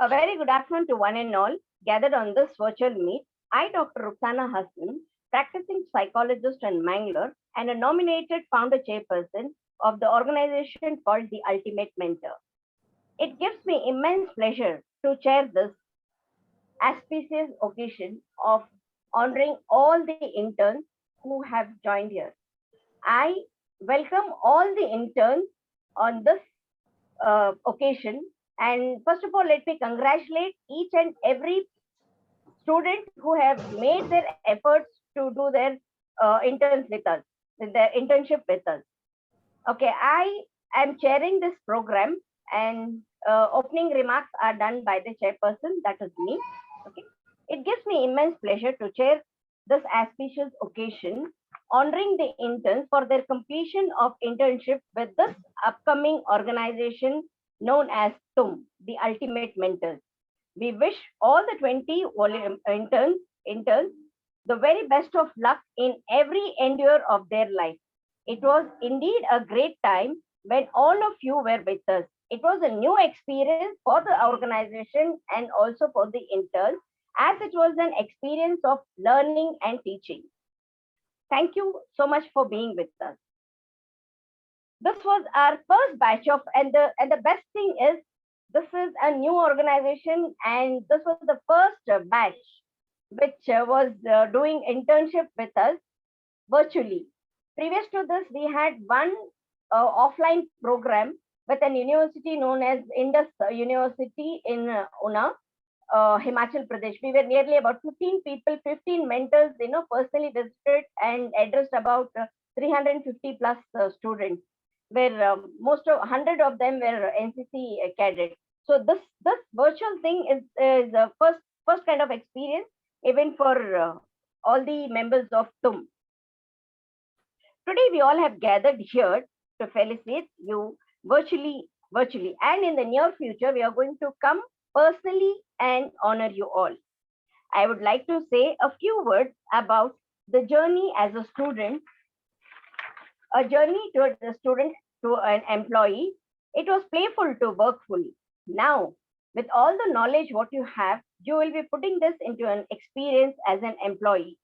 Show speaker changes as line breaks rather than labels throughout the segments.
A very good afternoon to one and all gathered on this virtual meet. I, Dr. Ruxana Hassan, practicing psychologist in Mangalore and a nominated founder chairperson of the organization called the Ultimate Mentor. It gives me immense pleasure to chair this auspicious occasion of honoring all the interns who have joined here. I welcome all the interns on this occasion. And first of all, let me congratulate each and every student who have made their efforts to do their interns with us, with their internship with us. Okay, I am chairing this program, and opening remarks are done by the chairperson, that is me. Okay, it gives me immense pleasure to chair this auspicious occasion, honoring the interns for their completion of internship with this upcoming organization known as TUM, the Ultimate Mentors. We wish all the 20 interns the very best of luck in every endeavor of their life. It was indeed a great time when all of you were with us. It was a new experience for the organization and also for the interns, as it was an experience of learning and teaching. Thank you so much for being with us. This was our first batch of, and the best thing is, this is a new organization, and this was the first batch which was doing internship with us virtually. Previous to this, we had one offline program with an university known as Indus University in Una, Himachal Pradesh. We were nearly about 15 people, 15 mentors, personally visited and addressed about 350 plus students, where most of 100 of them were NCC cadets. So this virtual thing is the first kind of experience, even for all the members of TUM. Today, we all have gathered here to felicitate you virtually, and in the near future, we are going to come personally and honor you all. I would like to say a few words about the journey as a student, a journey towards a student to an employee. It was playful to work fully. Now, with all the knowledge what you have, you will be putting this into an experience as an employee.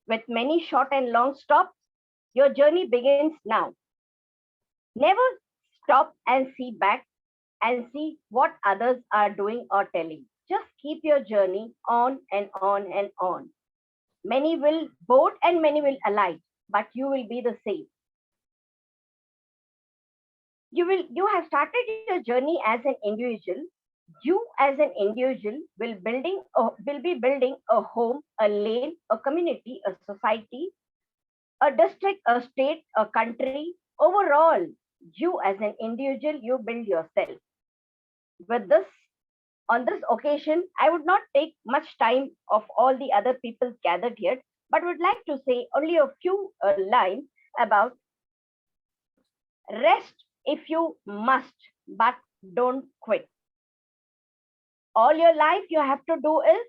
With many short and long stops, your journey begins now. Never stop and see back and see what others are doing or telling. Just keep your journey on and on and on. Many will board and many will alight, but you will be the same. You have started your journey as an individual. You as an individual will be building a home, a lane, a community, a society, a district, a state, a country. Overall, you as an individual, you build yourself. With this, on this occasion, I would not take much time of all the other people gathered here, but would like to say only a few lines about rest if you must, but don't quit. All your life you have to do is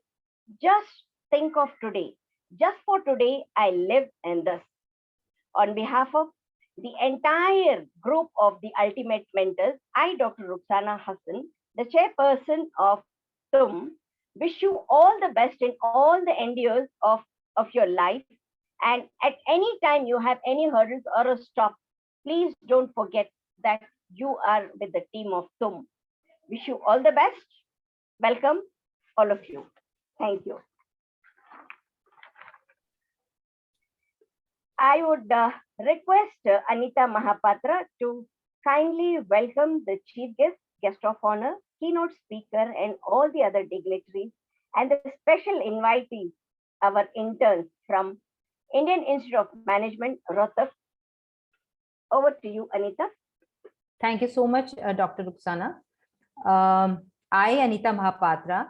just think of today. Just for today, I live in this. On behalf of the entire group of the Ultimate Mentors, I, Dr. Ruxana Hassan, the chairperson of TUM, wish you all the best in all the endeavors of your life. And at any time you have any hurdles or a stop, please don't forget that you are with the team of TUM. Wish you all the best. Welcome, all of you. Thank you. I would request Anita Mahapatra to kindly welcome the chief guest of honor, keynote speaker, and all the other dignitaries, and the special invitees, our interns from Indian Institute of Management, Rohtak. Over to you, Anita.
Thank you so much, Dr. Ruxana. I, Anita Mahapatra,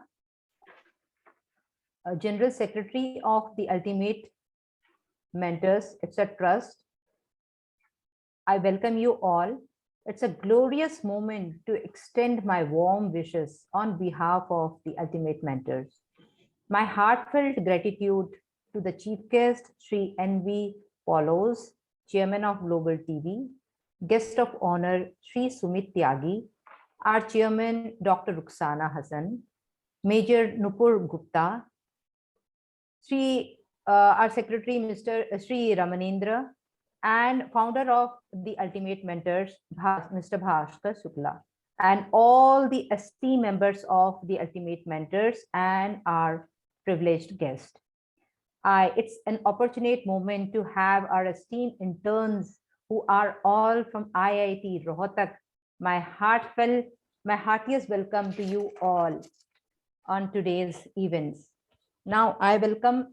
General Secretary of the Ultimate Mentors, it's a trust. I welcome you all. It's a glorious moment to extend my warm wishes on behalf of the Ultimate Mentors. My heartfelt gratitude to the chief guest, Sri N.V. Paulos, Chairman of Global TV, guest of honor, Sri Sumit Tyagi, our chairman, Dr. Rukhsana Hassan, Major Nupur Gupta, our secretary, Mr. Sri Ramanendra, and founder of the Ultimate Mentors, Mr. Bhaskar Shukla, and all the esteemed members of the Ultimate Mentors and our privileged guest. It's an opportune moment to have our esteemed interns who are all from IIT Rohtak. My heartiest welcome to you all on today's events. Now I welcome,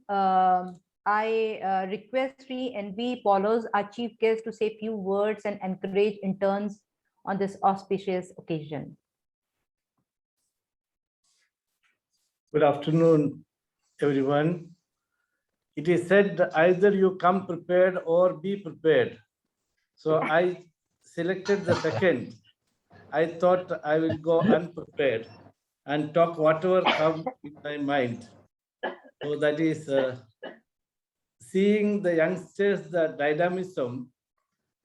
request Sri NV Paulos, our chief guest, to say a few words and encourage interns on this auspicious occasion.
Good afternoon, everyone. It is said either you come prepared or be prepared. So I selected the second. I thought I will go unprepared and talk whatever comes in my mind. So that is seeing the youngsters, the dynamism.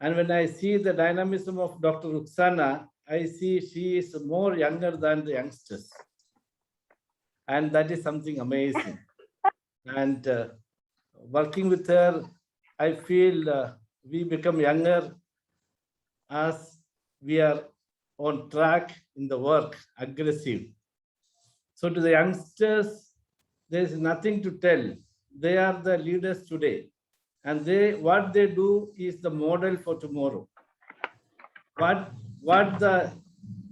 And when I see the dynamism of Dr. Rukhsana, I see she is more younger than the youngsters. And that is something amazing. And working with her, I feel we become younger as we are on track in the work, aggressive. So to the youngsters, there is nothing to tell. They are the leaders today. And what they do is the model for tomorrow. What the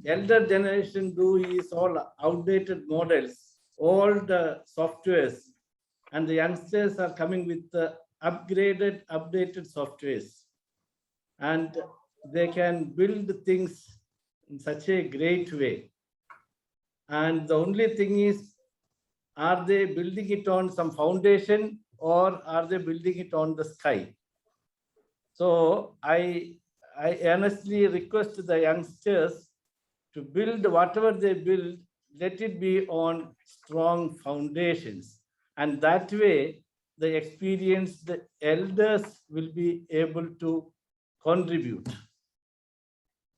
elder generation do is all outdated models, all the softwares, and the youngsters are coming with the upgraded, updated softwares. And they can build things in such a great way. And the only thing is, are they building it on some foundation or are they building it on the sky? So I earnestly request the youngsters to build whatever they build, let it be on strong foundations. And that way, the experienced elders will be able to contribute.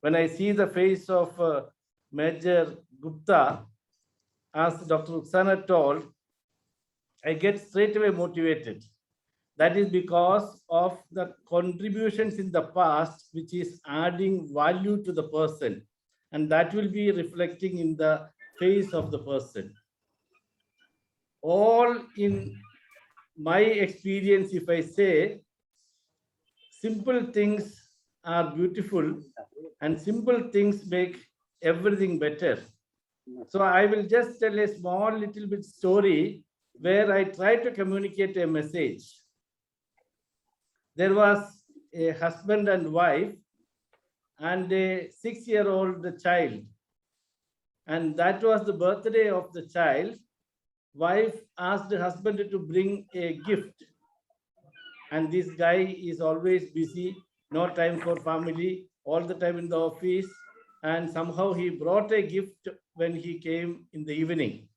When I see the face of Major Gupta, as Dr. Rukhsana told, I get straight away motivated. That is because of the contributions in the past, which is adding value to the person. And that will be reflecting in the face of the person. All in my experience, if I say, simple things are beautiful and simple things make everything better. So I will just tell a small little bit story where I try to communicate a message. There was a husband and wife and a 6-year-old child. And that was the birthday of the child. Wife asked the husband to bring a gift. And this guy is always busy, no time for family, all the time in the office. And somehow he brought a gift when he came in the evening.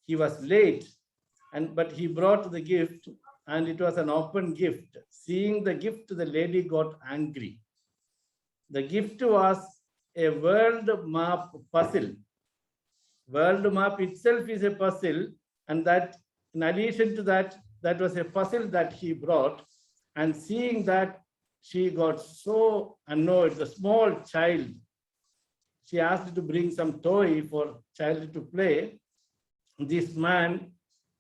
He was late, but he brought the gift and it was an open gift. Seeing the gift, the lady got angry. The gift was a world map puzzle. World map itself is a puzzle, and that in addition to that, that was a puzzle that he brought. And seeing that, she got so annoyed. The small child, she asked to bring some toy for child to play. This man,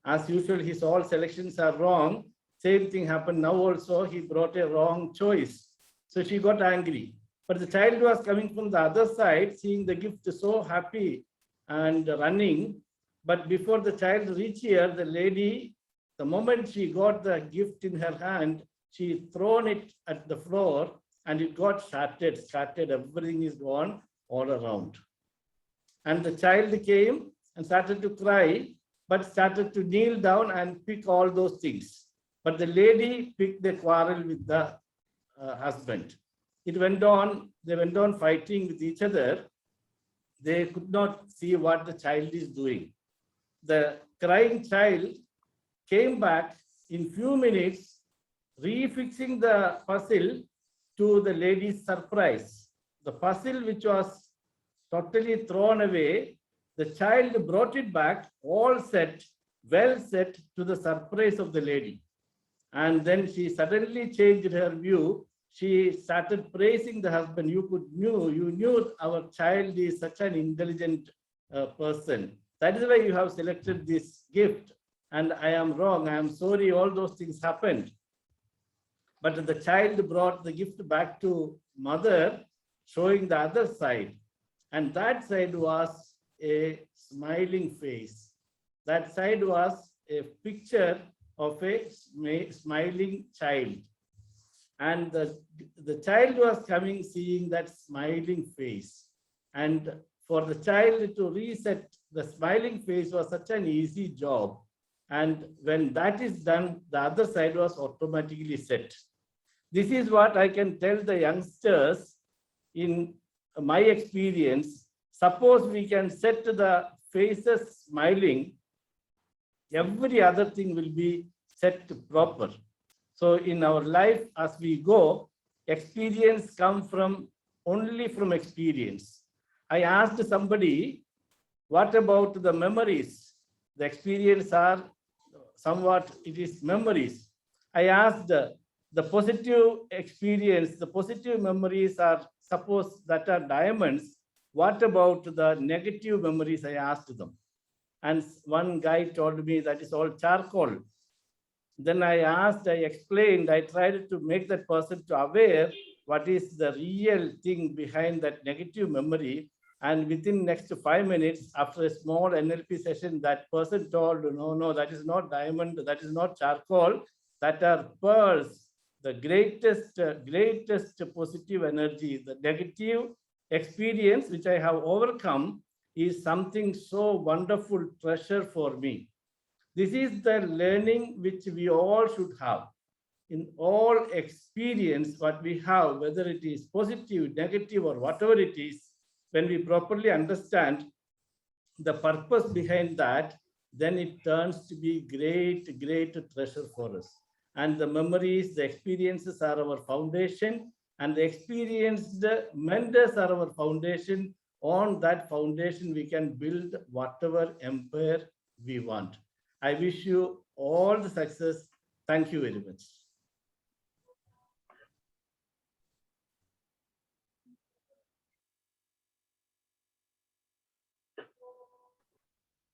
as usual, his all selections are wrong. Same thing happened now also. He brought a wrong choice. So she got angry. But the child was coming from the other side, seeing the gift, so happy and running. But before the child reached here, the lady, the moment she got the gift in her hand, she thrown it at the floor and it got shattered. Everything is gone all around. And the child came and started to cry, but started to kneel down and pick all those things. But the lady picked the quarrel with the husband. It went on, they went on fighting with each other. They could not see what the child is doing. The crying child came back in few minutes, refixing the puzzle to the lady's surprise. The puzzle which was totally thrown away, the child brought it back, all set, well set, to the surprise of the lady. And then she suddenly changed her view. She started praising the husband. You knew our child is such an intelligent person. That is why you have selected this gift. And I am wrong. I am sorry. All those things happened. But the child brought the gift back to mother, showing the other side. And that side was a smiling face. That side was a picture of a smiling child. And the child was coming, seeing that smiling face. And for the child to reset the smiling face was such an easy job. And when that is done, the other side was automatically set. This is what I can tell the youngsters in my experience. Suppose we can set the faces smiling, every other thing will be set proper. So in our life, as we go, experience come only from experience. I asked somebody, what about the memories? The experience are somewhat, it is memories. I asked the positive experience, the positive memories are, suppose that are diamonds. What about the negative memories? I asked them. And one guy told me that is all charcoal. Then I asked, I explained, I tried to make that person to aware what is the real thing behind that negative memory. And within next 5 minutes, after a small NLP session, that person told, no, that is not diamond, that is not charcoal, that are pearls, the greatest positive energy. The negative experience which I have overcome is something so wonderful treasure for me. This is the learning which we all should have. In all experience, what we have, whether it is positive, negative, or whatever it is, when we properly understand the purpose behind that, then it turns to be great treasure for us. And the memories, the experiences are our foundation, and the experienced mentors are our foundation. On that foundation, we can build whatever empire we want. I wish you all the success. Thank you very much.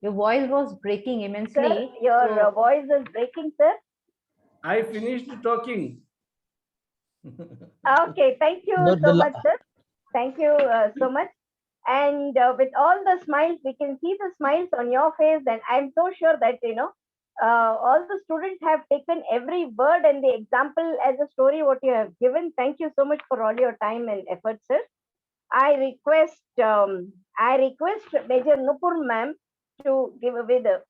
Your voice was breaking immensely.
Sir, your voice is breaking, sir.
I finished talking.
Okay, thank you so much, sir. Thank you so much. And with all the smiles, we can see the smiles on your face. And I'm so sure that, all the students have taken every word and the example as a story what you have given. Thank you so much for all your time and effort, sir. I request Major Nupur ma'am to give away the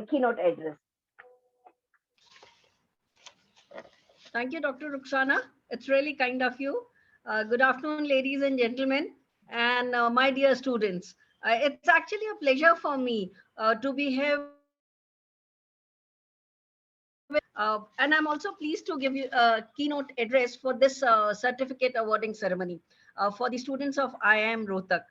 keynote address.
Thank you, Dr. Rukhsana. It's really kind of you. Good afternoon, ladies and gentlemen, and my dear students. It's actually a pleasure for me to be here. And I'm also pleased to give you a keynote address for this certificate awarding ceremony for the students of IIM Rohtak.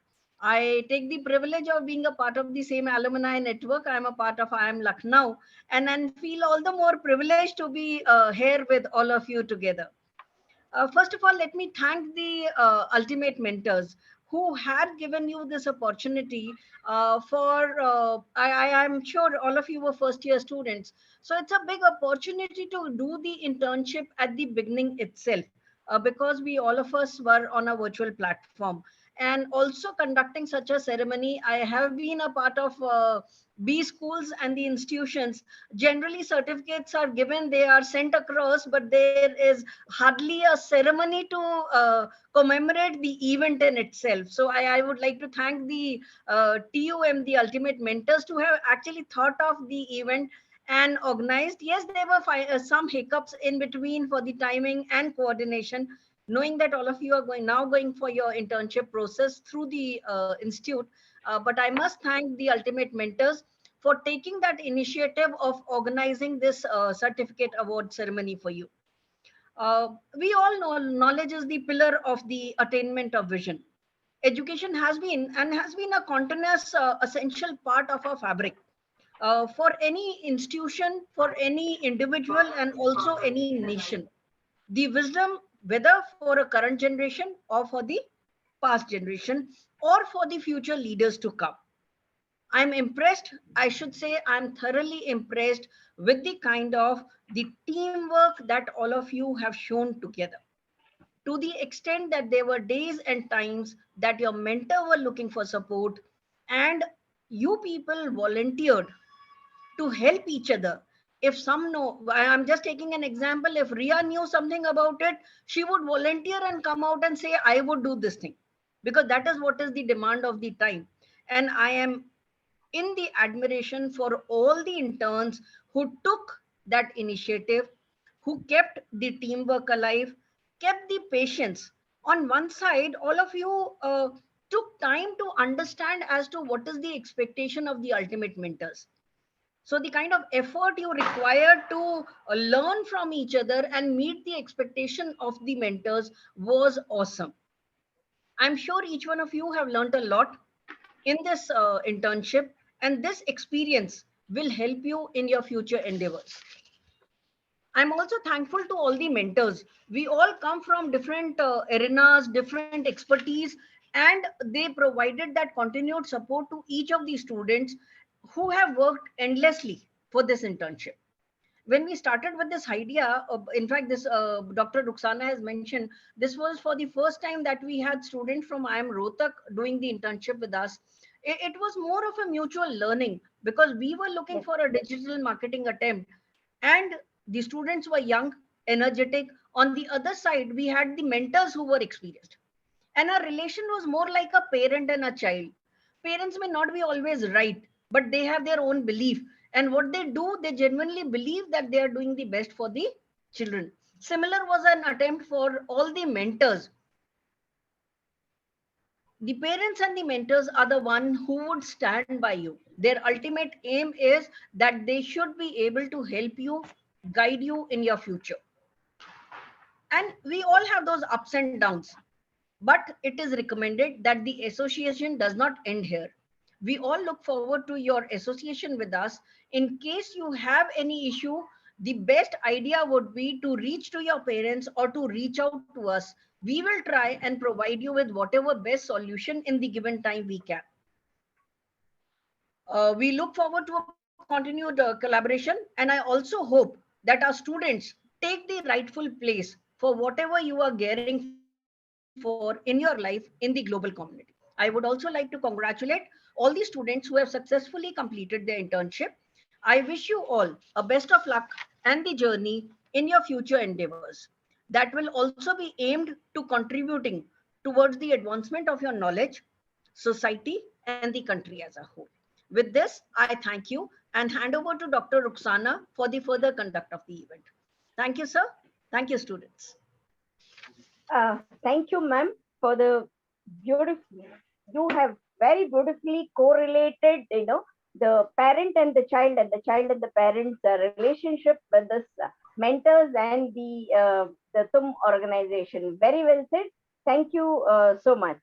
I take the privilege of being a part of the same alumni network. I'm a part of IIM Lucknow, and I feel all the more privileged to be here with all of you together. First of all, let me thank the ultimate mentors who had given you this opportunity I'm sure all of you were first year students. So it's a big opportunity to do the internship at the beginning itself because all of us were on a virtual platform. And also conducting such a ceremony, I have been a part of B schools and the institutions. Generally certificates are given, they are sent across, but there is hardly a ceremony to commemorate the event in itself. So I would like to thank the TUM, the ultimate mentors, to have actually thought of the event and organized. Yes, there were some hiccups in between for the timing and coordination, knowing that all of you are going for your internship process through the institute. But I must thank the ultimate mentors for taking that initiative of organizing this certificate award ceremony for you. We all know knowledge is the pillar of the attainment of vision. education has been a continuous essential part of our fabric for any institution, for any individual, and also any nation. The wisdom, whether for a current generation or for the past generation or for the future leaders to come. I'm impressed, I should say I'm thoroughly impressed with the kind of the teamwork that all of you have shown together, to the extent that there were days and times that your mentor were looking for support and you people volunteered to help each other. If some know, I'm just taking an example, if Ria knew something about it, she would volunteer and come out and say, I would do this thing, because that is what is the demand of the time. And I am in the admiration for all the interns who took that initiative, who kept the teamwork alive, kept the patience. On one side, all of you took time to understand as to what is the expectation of the ultimate mentors. So the kind of effort you require to learn from each other and meet the expectation of the mentors was awesome. I'm sure each one of you have learned a lot in this internship, and this experience will help you in your future endeavors. I'm also thankful to all the mentors. We all come from different arenas, different expertise, and they provided that continued support to each of the students who have worked endlessly for this internship. When we started with this idea, in fact, this Dr. Ruxana has mentioned, this was for the first time that we had students from IIM Rohtak doing the internship with us. It was more of a mutual learning because we were looking
Yes.
for a digital marketing attempt, and the students were young, energetic. On the other side, we had the mentors who were experienced. And our relation was more like a parent and a child. Parents may not be always right, but they have their own belief. And what they do, they genuinely believe that they are doing the best for the children. Similar was an attempt for all the mentors. The parents and the mentors are the one who would stand by you. Their ultimate aim is that they should be able to help you, guide you in your future. And we all have those ups and downs, but it is recommended that the association does not end here. We all look forward to your association with us. In case you have any issue, the best idea would be to reach to your parents or to reach out to us. We will try and provide you with whatever best solution in the given time we can. We look forward to a continued collaboration, and I also hope that our students take the rightful place for whatever you are gearing for in your life in the global community. I would also like to congratulate all the students who have successfully completed their internship. I wish you all a best of luck and the journey in your future endeavors that will also be aimed to contributing towards the advancement of your knowledge, society, and the country as a whole. With this, I thank you and hand over to Dr. Ruxana for the further conduct of the event. Thank you, sir. Thank you, students.
Thank you, ma'am, for the beautiful. You have very beautifully correlated, the parent and the child and the parents' relationship with this mentors and the TUM organization. Very well said. Thank you so much.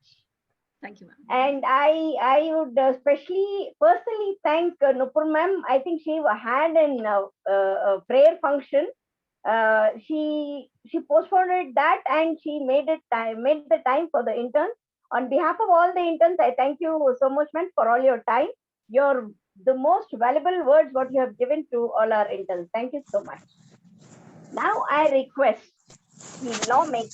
Thank you, ma'am.
And I would especially personally thank Nupur ma'am. I think she had a prayer function. She postponed that and she made the time for the interns. On behalf of all the interns, I thank you so much, ma'am, for all your time. Your the most valuable words what you have given to all our interns. Thank you so much. Now I request the lawmaker.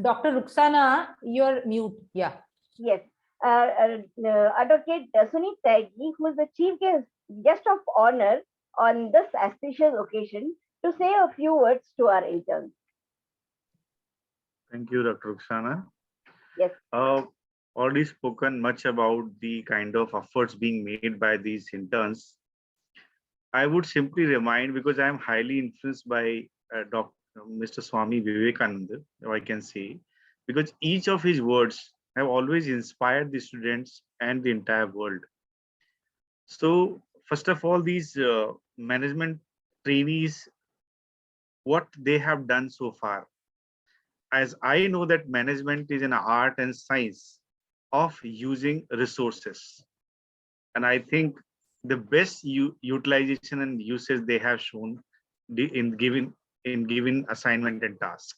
Dr. Ruxana, you're mute. Yeah.
Yes. Advocate Sunit Taggi, who is the chief guest of honor on this auspicious occasion, to say a few words to our interns.
Thank you, Dr. Ruxana.
Yes.
Already spoken much about the kind of efforts being made by these interns. I would simply remind, because I am highly influenced by Mr. Swami Vivekananda, if I can say, because each of his words have always inspired the students and the entire world. So, first of all, these management trainees what they have done so far. As I know that management is an art and science of using resources. And I think the best utilization and usage they have shown in given assignment and task.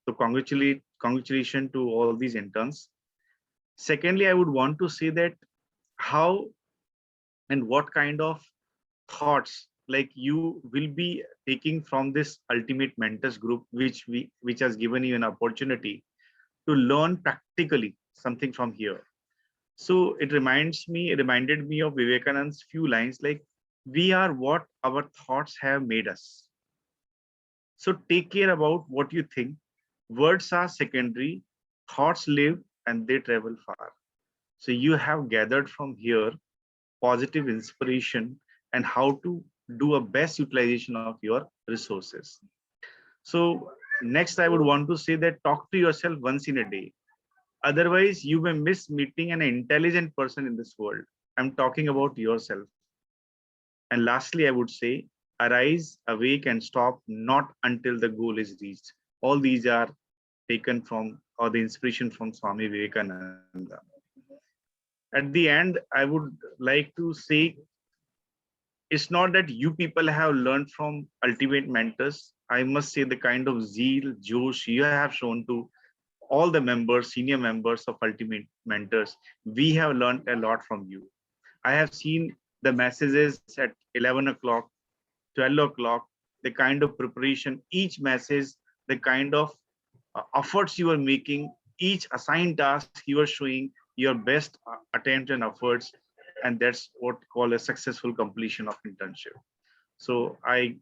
So congratulations to all these interns. Secondly, I would want to say that how and what kind of thoughts like you will be taking from this ultimate mentors group, which has given you an opportunity to learn practically something from here. So it reminded me of Vivekananda's few lines like, we are what our thoughts have made us. So take care about what you think. Words are secondary, thoughts live and they travel far. So you have gathered from here positive inspiration and how to do a best utilization of your resources. So next, I would want to say that talk to yourself once in a day. Otherwise, you may miss meeting an intelligent person in this world. I'm talking about yourself. And lastly, I would say, arise, awake, and stop not until the goal is reached. All these are taken from or the inspiration from Swami Vivekananda. At the end, I would like to say, it's not that you people have learned from ultimate mentors. I must say the kind of zeal, Josh you have shown to all the members, senior members of ultimate mentors. We have learned a lot from you. I have seen the messages at 11 o'clock, 12 o'clock, the kind of preparation, each message, the kind of efforts you are making, each assigned task you are showing your best attempt and efforts, and that's what call a successful completion of internship. So I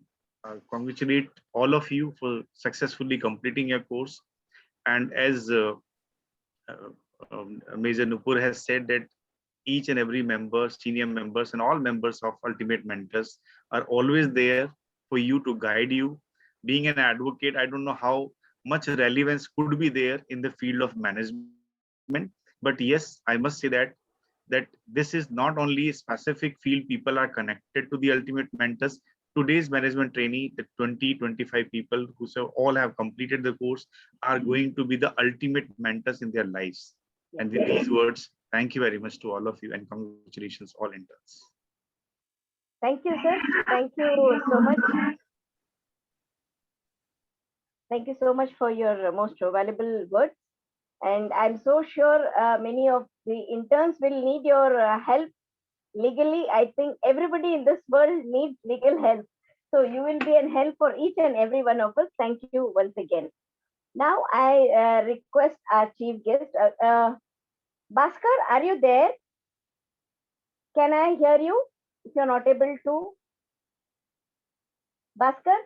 congratulate all of you for successfully completing your course. And as Major Nupur has said, that each and every member, senior members, and all members of Ultimate Mentors are always there for you to guide you. Being an advocate, I don't know how much relevance could be there in the field of management, but yes, I must say that this is not only a specific field. People are connected to the Ultimate Mentors. Today's management trainee, the 20-25 people who all have completed the course, are going to be the ultimate mentors in their lives. And with these words, thank you very much to all of you, and congratulations all interns.
Thank you, sir. Thank you so much. Thank you so much for your most valuable words. And I'm so sure many of the interns will need your help legally. I think everybody in this world needs legal help. So you will be an help for each and every one of us. Thank you once again. Now I request our chief guest, Bhaskar, are you there? Can I hear you? If you're not able to. Bhaskar?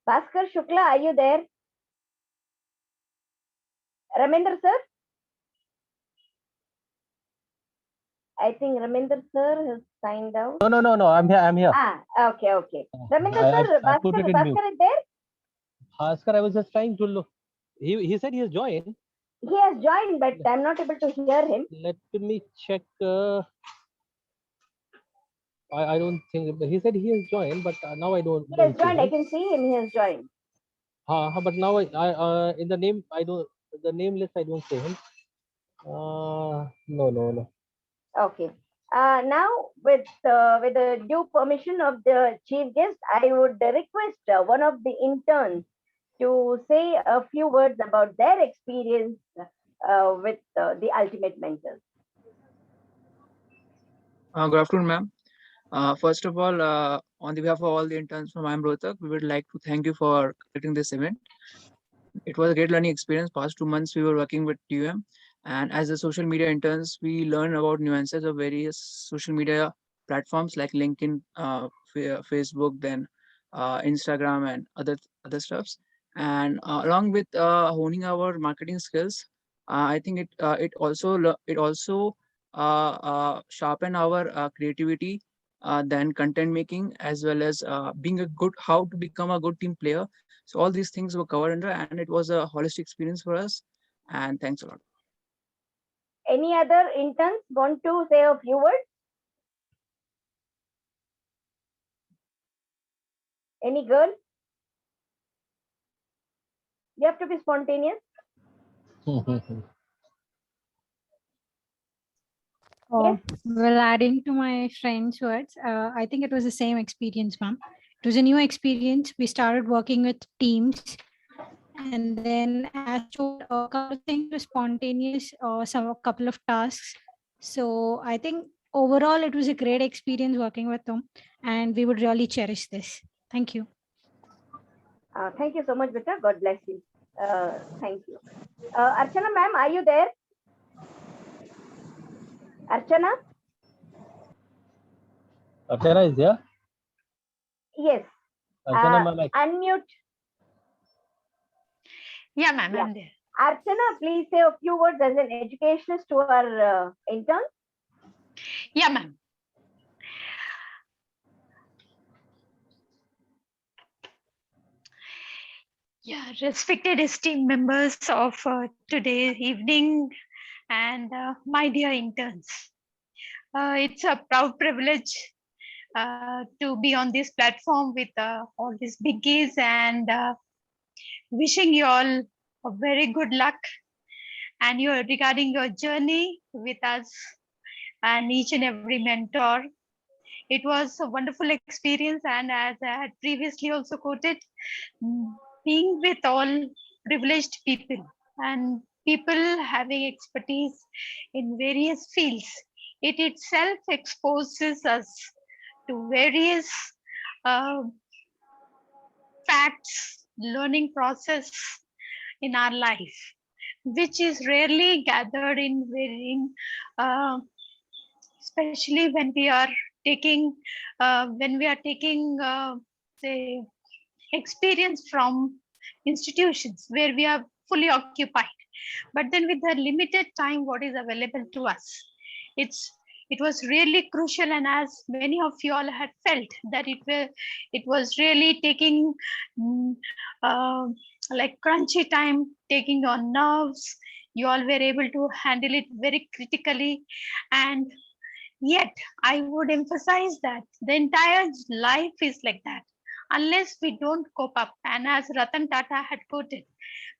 Bhaskar Shukla, are you there? Ramendra sir? I think Ramendra sir has signed out.
No. I'm here.
Ah, okay. Ramendra sir,
I put it in mute.
Bhaskar is there?
Bhaskar, I was just trying to look. He said he has joined.
He has joined, but I'm not able to hear him.
Let me check. I don't think he said he has joined, but now I don't.
He has joined. I can see him. He has joined.
But now I in the name the name list I don't see him. No.
Okay. Now, with the due permission of the chief guest, I would request one of the interns to say a few words about their experience with the Ultimate Mentors.
Good afternoon, ma'am. First of all, on the behalf of all the interns from IIM Rohtak, we would like to thank you for conducting this event. It was a great learning experience. Past 2 months, we were working with TUM, and as the social media interns, we learn about nuances of various social media platforms like LinkedIn, Facebook, then Instagram, and other stuffs. And along with honing our marketing skills, I think it also sharpen our creativity, then content making, as well as being how to become a good team player. So all these things were covered under, and it was a holistic experience for us. And thanks a lot.
Any other interns want to say a few words? Any girl? You have to be spontaneous.
Well, adding to my friend's words, I think it was the same experience, ma'am. It was a new experience. We started working with teams, and then as told, a couple of things were spontaneous, or a couple of tasks. So I think overall it was a great experience working with them, and we would really cherish this. Thank you.
Thank you so much, Vita. God bless you. Thank you. Archana ma'am, are you there? Archana?
Archana is there?
Yes.
Archana, ma'am,
Unmute.
Yeah, ma'am,
Yeah.
I'm there.
Archana, please say a few words as an educationist to our intern.
Yeah, ma'am. Yeah, respected esteemed members of today's evening and my dear interns. It's a proud privilege to be on this platform with all these biggies and wishing you all a very good luck and regarding your journey with us and each and every mentor. It was a wonderful experience, and as I had previously also quoted, being with all privileged people and people having expertise in various fields, it itself exposes us to various facts, learning process in our life, which is rarely gathered in especially when we are taking say experience from institutions where we are fully occupied. But then with the limited time what is available to us, it was really crucial, and as many of you all had felt that it was really taking like crunchy time, taking on nerves. You all were able to handle it very critically, and yet I would emphasize that the entire life is like that unless we don't cope up. And as Ratan Tata had quoted,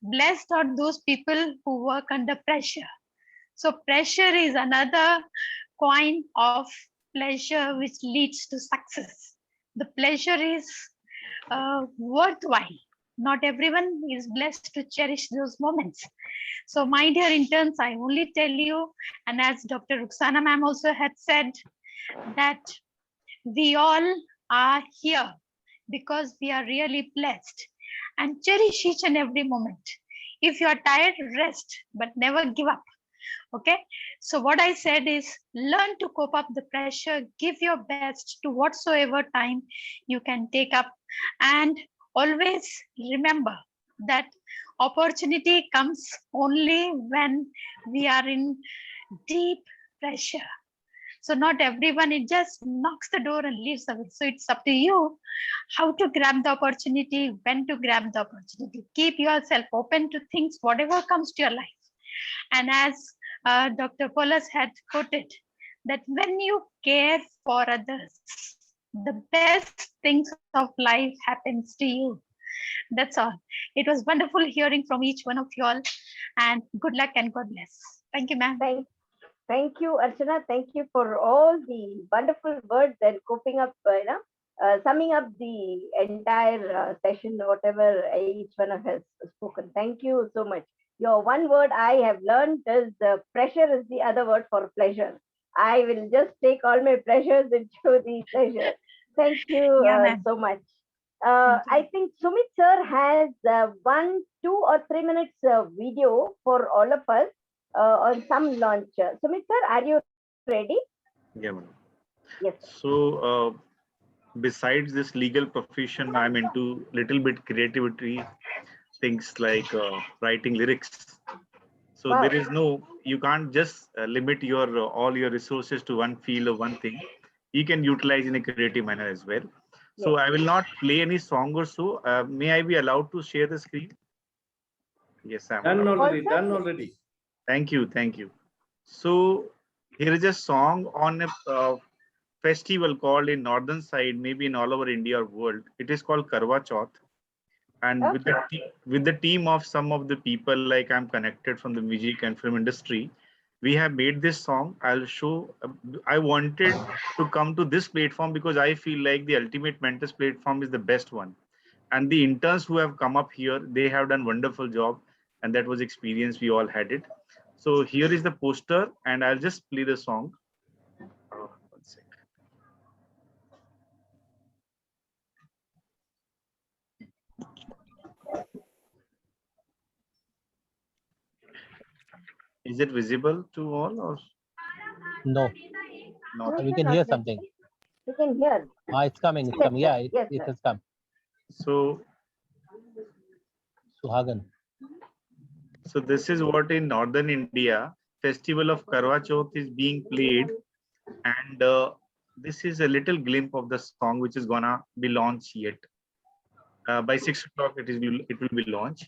blessed are those people who work under pressure. So pressure is another coin of pleasure which leads to success. The pleasure is worthwhile. Not everyone is blessed to cherish those moments. So my dear interns, I only tell you, and as Dr. Ruxana ma'am also had said, that we all are here because we are really blessed, and cherish each and every moment. If you are tired, rest, but never give up. Okay, so what I said is learn to cope up the pressure, give your best to whatsoever time you can take up, and always remember that opportunity comes only when we are in deep pressure. So not everyone, it just knocks the door and leaves away. So it's up to you how to grab the opportunity, when to grab the opportunity. Keep yourself open to things, whatever comes to your life. And as Dr. Polas had quoted, that when you care for others, the best things of life happens to you. That's all. It was wonderful hearing from each one of you all, and good luck and God bless. Thank you, ma'am.
Thank you, Archana. Thank you for all the wonderful words and coping up, summing up the entire session, whatever each one of us has spoken. Thank you so much. Your one word I have learned is pressure is the other word for pleasure. I will just take all my pleasures into the pleasure. Thank you so much. I think Sumit sir has 1, 2 or 3 minutes video for all of us on some launch. Sumit sir, are you ready?
Yeah, madam.
Yes.
So besides this legal profession, I'm into little bit creativity, things like writing lyrics. So
Wow.
there is no, you can't just limit your all your resources to one field or one thing. You can utilize in a creative manner as well. So I will not play any song or so. May I be allowed to share the screen? Yes, I'm
Done
allowed.
already, done already.
Thank you, thank you. So here is a song on a festival called in northern side, maybe in all over India or world. It is called Karwa Chauth. And with the team of some of the people like I'm connected from the music and film industry, we have made this song. I'll show. I wanted to come to this platform because I feel like the Ultimate Mentors platform is the best one. And the interns who have come up here, they have done wonderful job, and that was experience we all had it. So here is the poster, and I'll just play the song. One sec. Is it visible to all or
No,
not?
we can hear something.
We can hear.
It's coming. It's coming. Yeah,
Yes,
it
sir.
has come.
So
Suhagan.
So this is what in northern India, festival of Karwa Chauth is being played, and this is a little glimpse of the song which is gonna be launched yet. By 6 o'clock, it will be launched.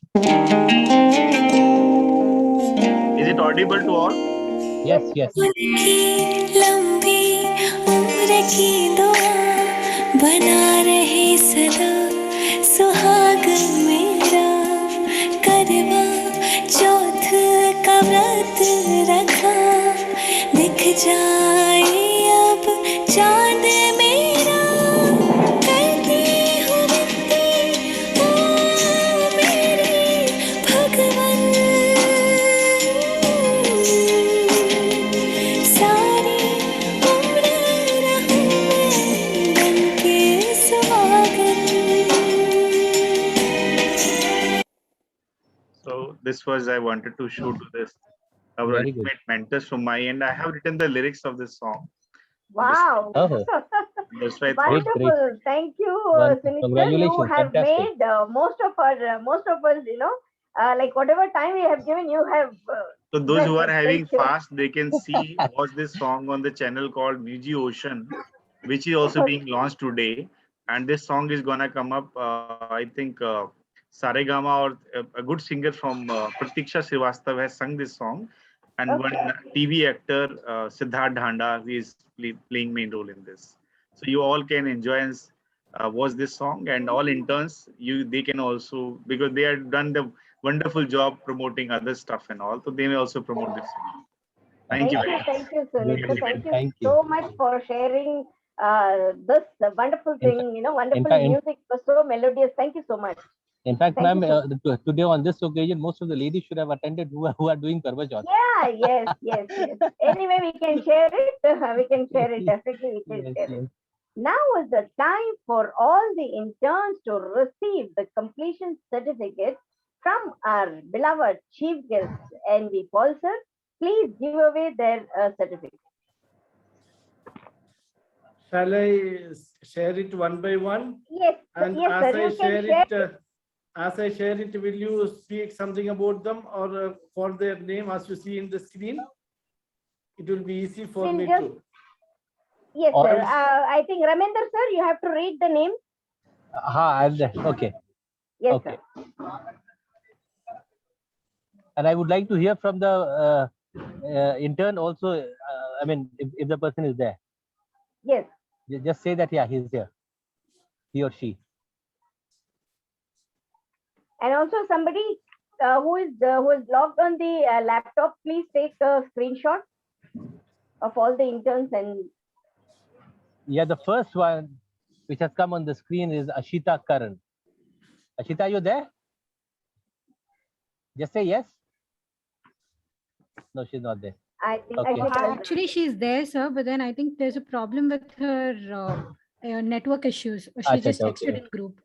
Is it audible to all?
Yes, yes.
So this was I wanted to show to this our
Very good.
ultimate mentors from my end. I have written the lyrics of this song.
Wow.
Oh.
That's why I thought
Wonderful. Thank you,
Wonderful.
Sunita. You
Congratulations.
have
Fantastic.
made most of us, like whatever time we have given, you have.
so those who are having
Thank you.
fast, they can see watch this song on the channel called Muji Ocean, which is also being launched today. And this song is gonna come up, I think Saregama or a good singer from Pratiksha Srivastav has sung this song. And one TV actor, Siddharth Dhanda, he is playing main role in this. So you all can enjoy and watch this song, and all interns, they can also, because they have done the wonderful job promoting other stuff and all, so they may also promote this song. Thank you very much.
Thank you, Sunita.
Thank you.
So much for sharing this wonderful thing, wonderful
fact,
music was so melodious. Thank you so much.
In fact,
Thank
ma'am,
you
today on this occasion, most of the ladies should have attended who are doing Karwa Chauth.
Yeah, yes. Anyway, we can share it. We can share it. Definitely, we can
Yes,
share it.
yes.
Now is the time for all the interns to receive the completion certificate from our beloved chief guest, N.V. Paul sir. Please give away their certificate.
Shall I share it one by one?
Yes,
And
yes,
as
sir.
I
You
share
can share.
it, will you speak something about them or for their name as you see in the screen? It will be easy for
Then
me
just-
to.
Yes,
Or
sir.
else-
I think Ramender sir, you have to read the name.
Okay.
Yes,
Okay.
sir.
And I would like to hear from the intern also. I mean, if the person is there,
Yes.
just say that, yeah, he's there, he or she.
And also somebody who is logged on the laptop, please take a screenshot of all the interns and
Yeah, the first one which has come on the screen is Ashita Karan. Ashita, you there? Just say yes. No, she's not there.
I think
Okay.
Actually, she's there, sir, but then I think there's a problem with her network issues. She
Acha,
just
acha,
texted
okay.
in group.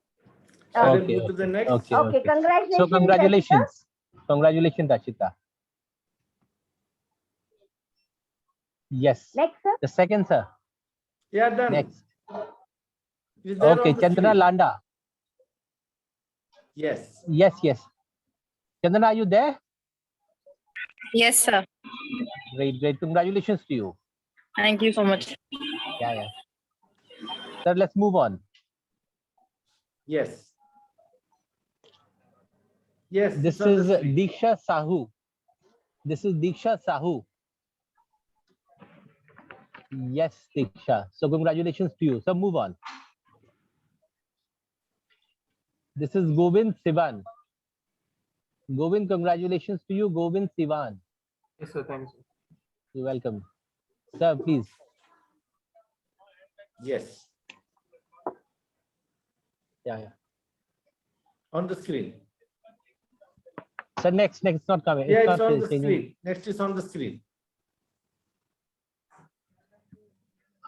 Shall I
Okay,
move to the next?
Okay.
Okay, congratulations.
So
Ashita.
congratulations. Congratulations, Ashita. Yes.
Next, sir.
The second, sir.
Yeah, done.
Next.
Is there
Okay,
on the
Chandra
screen?
Landa.
Yes.
Yes. Chandra, are you there?
Yes, sir.
Great. Congratulations to you.
Thank you so much.
Yeah. Sir, let's move on.
Yes. Yes.
This
it's on the
is
screen.
Diksha Sahu. Yes, Diksha. So congratulations to you. So move on. This is Govind Sivan. Govind, congratulations to you, Govind Sivan.
Yes, sir. Thanks.
You're welcome. Sir, please.
Yes,
Yeah.
on the screen.
So next, not coming.
Yeah, it's
not
on the
changing.
screen. Next is on the screen.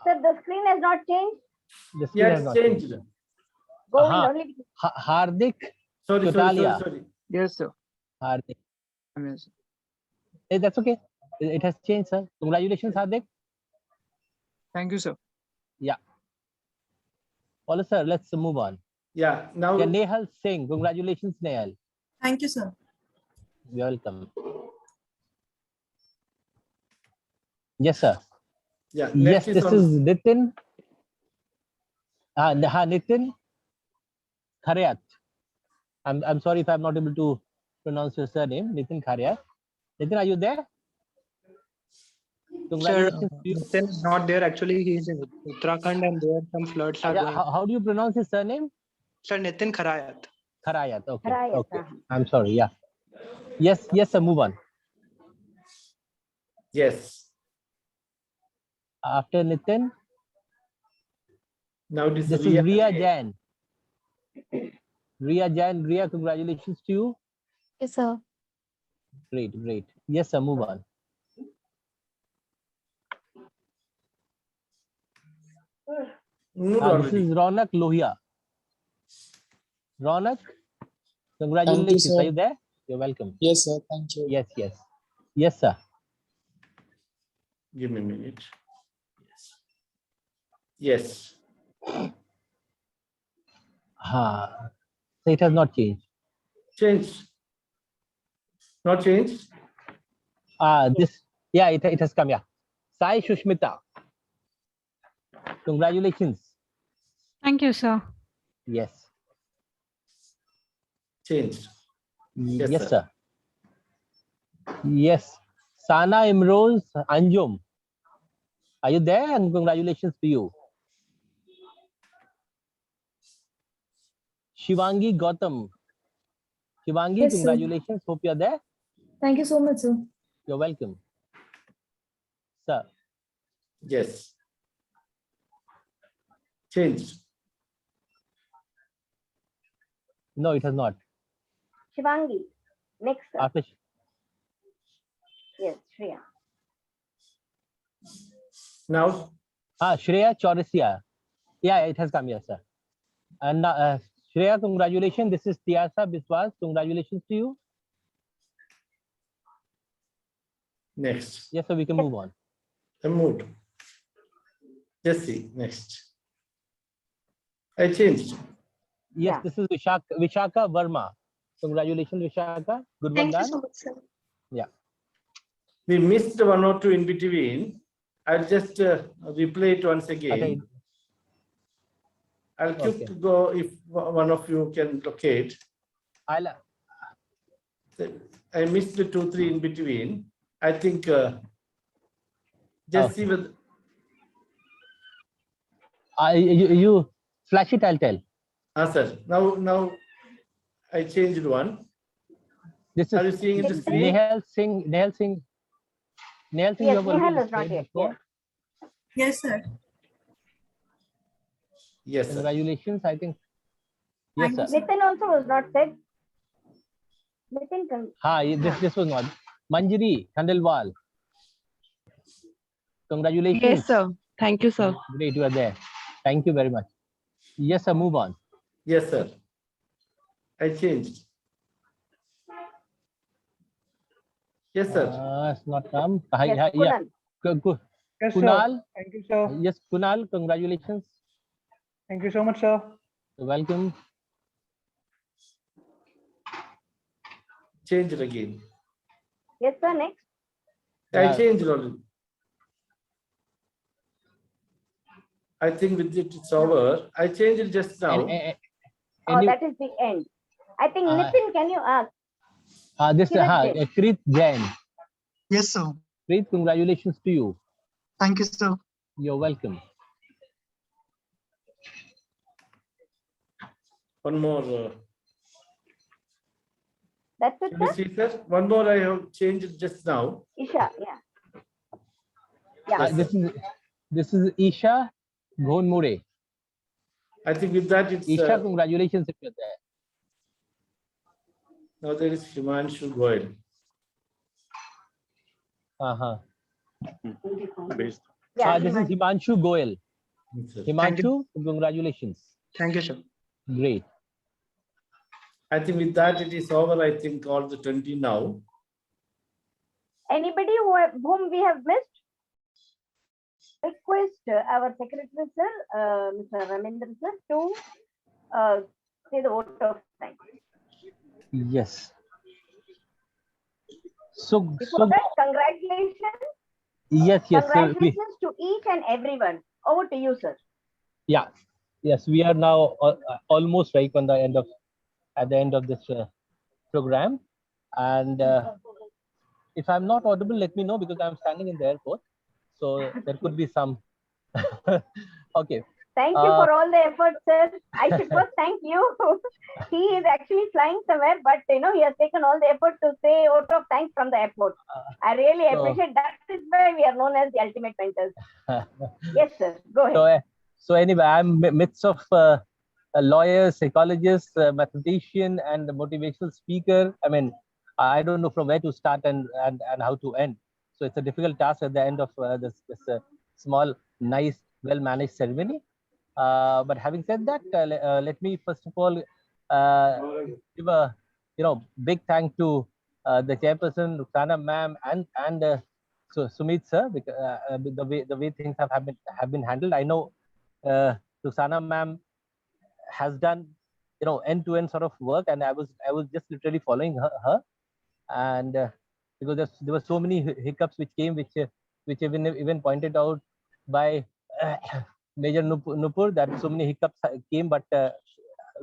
Sir, the screen has not changed.
The screen
Yeah,
has
it's
not
changed.
Govind
Aha.
only.
Hardik
Sorry.
Kotalia.
Yes, sir.
Hardik.
Amazing.
That's okay. It has changed, sir. Congratulations, Hardik.
Thank you, sir.
Paula, sir, let's move on.
Yeah, now.
Yeah, Nehal Singh. Congratulations, Nehal.
Thank you, sir.
You're welcome. Yes, sir.
Yeah,
Yes,
next is
this
on.
is Nitin. Nitin Kharyat. I'm sorry if I'm not able to pronounce your surname. Nitin Kharyat. Nitin, are you there?
Sir,
Congratulations to you.
Nitin is not there. Actually, he is in Uttarakhand and there some floods are
Yeah,
going.
how do you pronounce his surname?
Sir, Nitin Kharayat.
Kharayat. Okay.
Kharayat,
Okay. I'm sorry. Yeah. Yes, sir. Move on.
Yes.
After Nitin,
Now this
this is Ria Jain. Ria Jain. Ria, congratulations to you.
Yes, sir.
Great. Yes, sir. Move on. This is Ronak Lohia. Ronak, congratulations.
sir.
Are you there? You're welcome.
Yes, sir. Thank you.
Yes, sir.
Give me a minute. Yes.
So it has not changed.
Changed. Not changed.
It has come. Yeah. Sai Shushmita. Congratulations.
Thank you, sir.
Yes.
Changed.
Yes, sir. Yes. Sana Imroz Anjum. Are you there? And congratulations to you. Shivangi Gautam. Shivangi,
Yes, sir.
congratulations. Hope you're there.
Thank you so much, sir.
You're welcome. Sir.
Yes. Changed.
No, it has not.
Shivangi. Next, sir.
After
Yes, Shreya.
Now.
Shreya Chaurasia. Yeah, it has come, yes, sir. And Shreya, congratulations. This is Tiasa Biswas. Congratulations to you.
Next.
Yes, so we can move on.
I moved. Jesse, next. I changed.
Yes, this is Vishaka Verma. Congratulations, Vishaka. Good one
Thank you
done.
so much, sir.
Yeah.
We missed one or two in between. I'll just replay it once again.
Okay.
I'll keep go if one of you can locate. I missed the 2, 3 in between. I think just see with.
You flash it, I'll tell.
Sir. Now I changed one.
This
Are you
is
seeing the screen?
Nehal Singh. Nehal Singh. Nehal Singh,
Yes,
you have already
Nehal is not
displayed
here.
before.
Yes, sir.
Yes, sir.
Congratulations, I think. Yes, sir.
Nitin also was not said. Nitin can.
This was not. Manjari Khandelwal. Congratulations.
Yes, sir. Thank you, sir.
Great, you are there. Thank you very much. Yes, sir. Move on.
Yes, sir. I changed. Yes, sir.
It's not come.
Yes,
Yeah.
Yes, sir.
Kunal.
Thank you, sir.
Yes, Kunal. Congratulations.
Thank you so much, sir.
You're welcome.
Change it again.
Yes, sir. Next.
I changed already. I think with it, it's over. I changed it just now.
That is the end. I think Nitin, can you ask?
Krit Jain.
Yes, sir.
Krit, congratulations to you.
Thank you, sir.
You're welcome.
One more.
That's it,
Let me
sir?
see, sir. One more I have changed just now.
Isha, yeah. Yeah.
This is Isha Ghonmure.
I think with that it's
Isha, congratulations if you're there.
now there is Himanshu Goyal.
Yeah,
This is Himanshu Goyal.
Sir.
Himanshu, congratulations.
Thank you, sir.
Great.
I think with that it is over. I think all the 20 now.
Anybody whom we have missed? Request our secretary, sir, Mr. Ramendra, sir, to say the vote of thanks.
Yes. So,
Before that, congratulations.
yes.
Congratulations to each and everyone. Over to you, sir.
Yeah. Yes, we are now almost right on the end of this program, and if I'm not audible, let me know because I'm standing in the airport, so there could be some. Okay.
Thank you for all the effort, sir. I should first thank you. He is actually flying somewhere, but he has taken all the effort to say vote of thanks from the airport. I really appreciate that. Is why we are known as the ultimate mentors. Yes, sir. Go ahead.
So anyway, I'm midst of a lawyer, psychologist, mathematician, and a motivational speaker. I mean, I don't know from where to start and how to end. So it's a difficult task at the end of this small, nice, well-managed ceremony. But having said that, let me first of all give a big thank to the chairperson Rukhsana ma'am and so Sumit sir, because the way things have been handled. I know Rukhsana ma'am has done end-to-end sort of work, and I was just literally following her and because there were so many hiccups which came, which even pointed out by Major Nupur, that so many hiccups came, but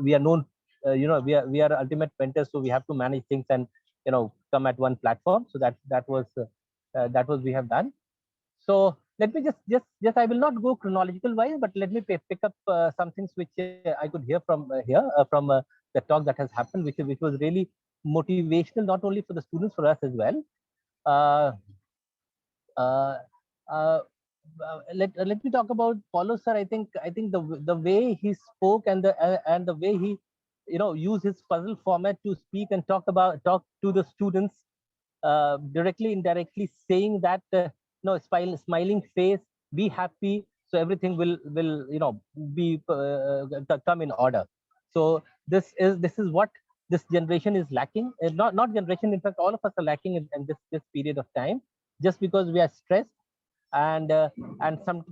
we are known, we are ultimate mentors, so we have to manage things and come at one platform. So that was we have done. So let me just I will not go chronological wise, but let me pick up some things which I could hear from from the talk that has happened, which was really motivational, not only for the students, for us as well. Let me talk about Paulo sir. I think the way he spoke and the way he used his puzzle format to speak and talk to the students directly, indirectly, saying that smiling face, be happy, so everything will be come in order. So this is what this generation is lacking. Not generation, in fact all of us are lacking in this period of time, just because we are stressed and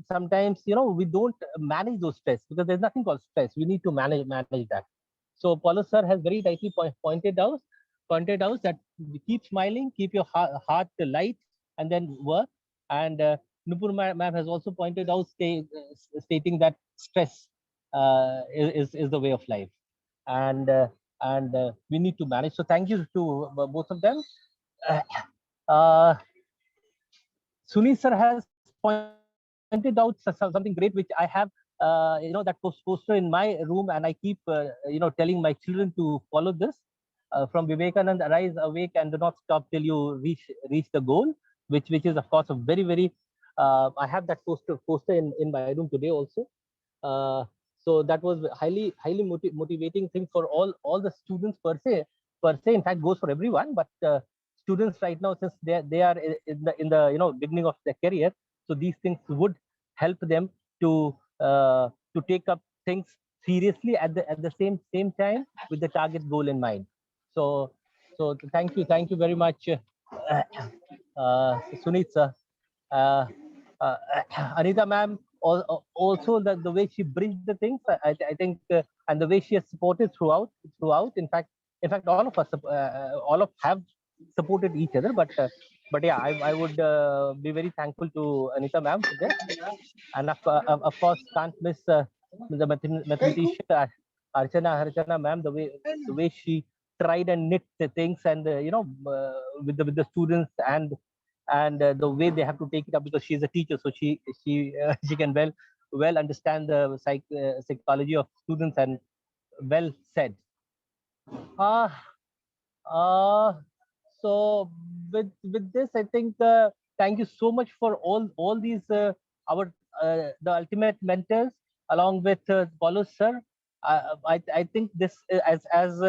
sometimes we don't manage those stress, because there's nothing called stress. We need to manage that. So Paulo sir has very rightly pointed out that keep smiling, keep your heart light, and then work. And Nupur ma'am has also pointed out stating that stress is the way of life, and we need to manage. So thank you to both of them. Sunil sir has pointed out something great, which I have, that poster in my room, and I keep, telling my children to follow this. From Vivekananda, arise, awake, and do not stop till you reach the goal, which is of course a very, very. I have that poster in my room today also. So that was highly motivating thing for all the students per se. In fact, goes for everyone, but students right now, since they are in the beginning of their career, so these things would help them to take up things seriously at the same time with the target goal in mind. So thank you very much, Sunit sir. Anita ma'am, also the way she brings the things, I think, and the way she has supported throughout. In fact, all of us, have supported each other. But yeah, I would be very thankful to Anita ma'am for this, and of course can't miss the mathematician Archana ma'am, the way she tried and knit the things, and with the students, and and the way they have to take it up, because she's a teacher, so she can well understand the psychology of students, and well said. So with this, I think thank you so much for all these our the ultimate mentors, along with Paulo sir. I think this, as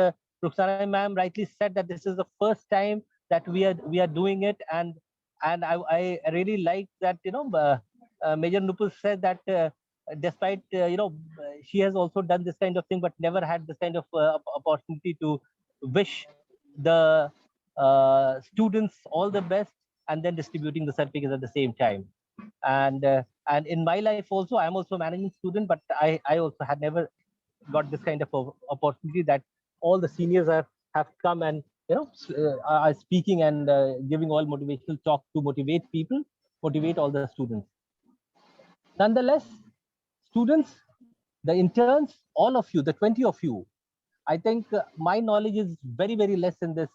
Rukhsana ma'am rightly said, that this is the first time that we are doing it, and I really like that, you know, Major Nupur said that despite you know, she has also done this kind of thing, but never had this kind of opportunity to wish the students all the best, and then distributing the certificates at the same time. And in my life also, I'm also a managing student, but I also had never got this kind of opportunity, that all the seniors have come and, you know, are speaking and giving all motivational talk to motivate people, motivate all the students. Nonetheless, students, the interns, all of you, the 20 of you, I think my knowledge is very less in this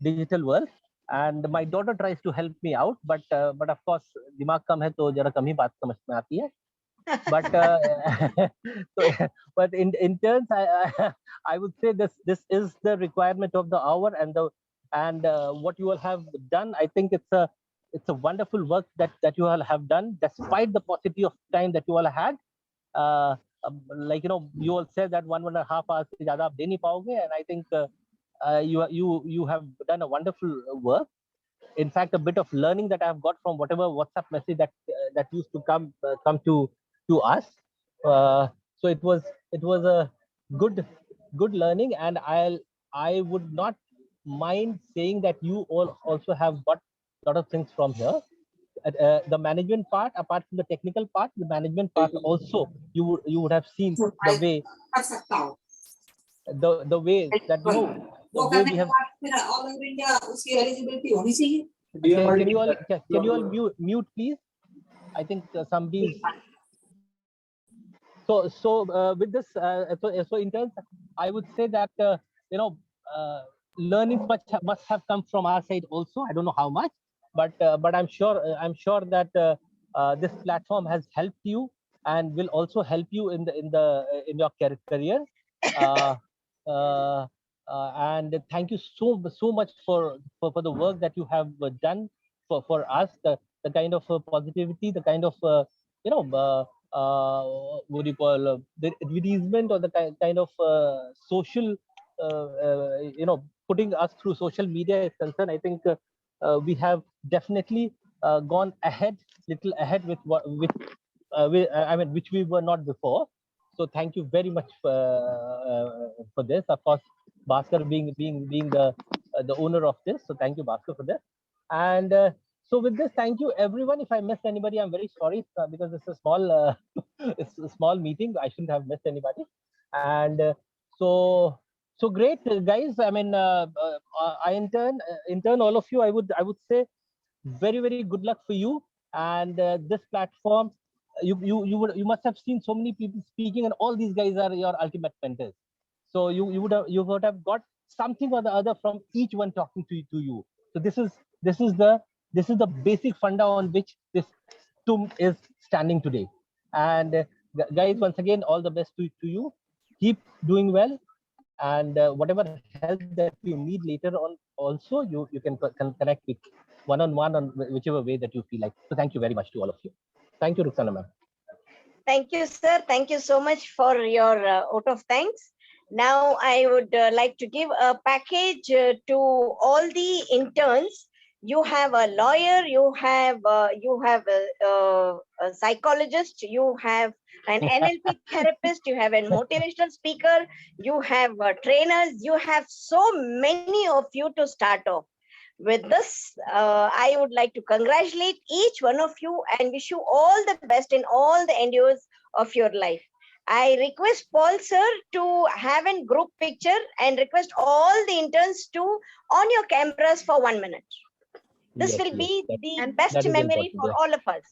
digital world, and my daughter tries to help me out, but of course दिमाग कम है तो जरा कम ही बात समझ में आती है. But so, but in terms, I would say this is the requirement of the hour, and what you all have done. I think it's a wonderful work that you all have done, despite the paucity of time that you all had. Like, you know, you all said that 1.5 hours se zyada aap de nahi paoge, and I think you have done a wonderful work. In fact, a bit of learning that I've got from whatever WhatsApp message that used to come to us. So it was a good learning, and I would not mind saying that you all also have got a lot of things from here. The management part, apart from the technical part, the management part also, you would have seen the way the way that, you know, the way we have. Can you all mute please? I think somebody. So with this, so in terms, I would say that you know, learning must have come from our side also. I don't know how much, but I'm sure that this platform has helped you and will also help you in your career. And thank you so much for the work that you have done for us, the kind of positivity, the kind of you know, what do you call, the advertisement, or the kind of social you know, putting us through social media is concerned. I think we have definitely gone little ahead with I mean, which we were not before. So thank you very much for this. Of course, Bhaskar being the owner of this. So thank you, Bhaskar, for this. And so with this, thank you everyone. If I missed anybody, I'm very sorry, because it's a small it's a small meeting. I shouldn't have missed anybody. And so great, guys. I mean, I intern all of you. I would say very good luck for you. And this platform, you must have seen so many people speaking, and all these guys are your ultimate mentors. So you would have got something or the other from each one talking to you. So this is the basic funda on which this TUM is standing today. And guys, once again, all the best to you. Keep doing well, and whatever help that you need later on, also you can connect with one-on-one on whichever way that you feel like. So thank you very much to all of you. Thank you, Rukhsana ma'am.
Thank you, sir. Thank you so much for your vote of thanks. Now I would like to give a package to all the interns. You have a lawyer, you have a psychologist, you have an NLP therapist, you have a motivational speaker, you have trainers, you have so many of you to start off. With this, I would like to congratulate each one of you and wish you all the best in all the endeavors of your life. I request Paul sir to have a group picture and request all the interns to on your cameras for 1 minute. This will be the best memory for all of us.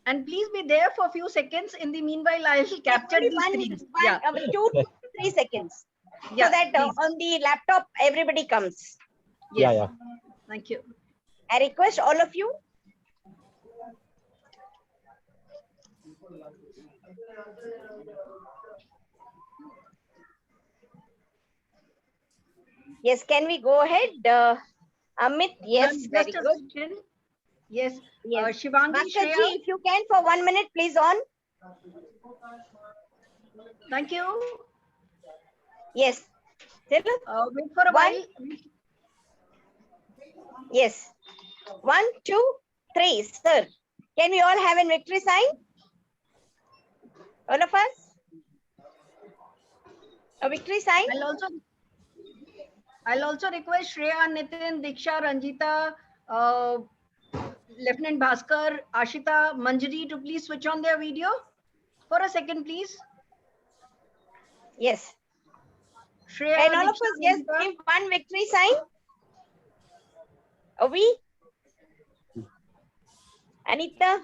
And please be there for a few seconds. In the meanwhile, I will capture these screens. Yeah.
2 to 3 seconds. Yeah, so that on the laptop, everybody comes.
Yes. Yeah. Thank you.
I request all of you. Yes, can we go ahead? Amit, yes,
Ma'am,
very
just a
good.
second. Yes,
Yes.
Shivangi,
Bhaskar
Shreya.
ji, if you can for 1 minute, please on.
Thank you.
Yes.
Wait for a
One.
while.
Yes. 1, 2, 3, sir. Can we all have a victory sign? All of us? A victory sign?
I'll also request Shreya, Nitin, Diksha, Ranjita, Lieutenant Bhaskar, Ashita, Manjari to please switch on their video for a second, please.
Yes.
Shreya,
Can all of
Diksha,
us just
Ranjita.
give one victory sign? Are we? Anita,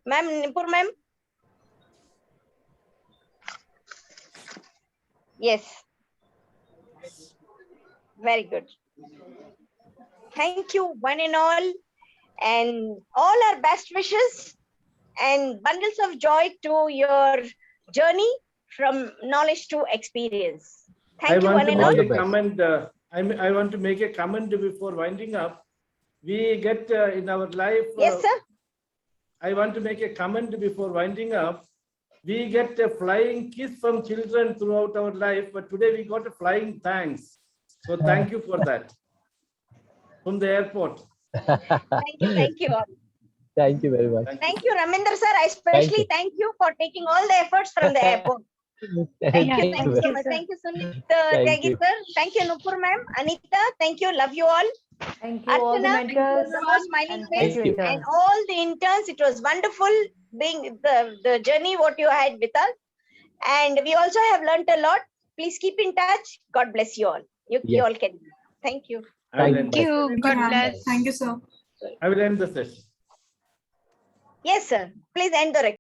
ma'am, Nipur ma'am. Yes. Very good. Thank you, one and all our best wishes and bundles of joy to your journey from knowledge to experience. Thank you, one and all.
I want to make a comment before winding up. We get in our life.
Yes, sir.
I want to make a comment before winding up. We get a flying kiss from children throughout our life, but today we got a flying thanks. So thank you for that from the airport.
Thank you all.
Thank you very much.
Thank you, Raminder sir. I especially thank you for taking all the efforts from the airport. Thank you so much. Thank you, Sunit.
Thank you.
Sir. Thank you, Nupur ma'am. Anita, thank you. Love you all.
Thank you, all the
Archana,
mentors.
the most smiling
And
face,
thank you, interns.
and all the interns. It was wonderful being the journey what you had with us. And we also have learned a lot. Please keep in touch. God bless you all. You all can. Thank you.
Thank you. God bless.
Thank you, sir.
I will end the session.
Yes, sir. Please end the recording.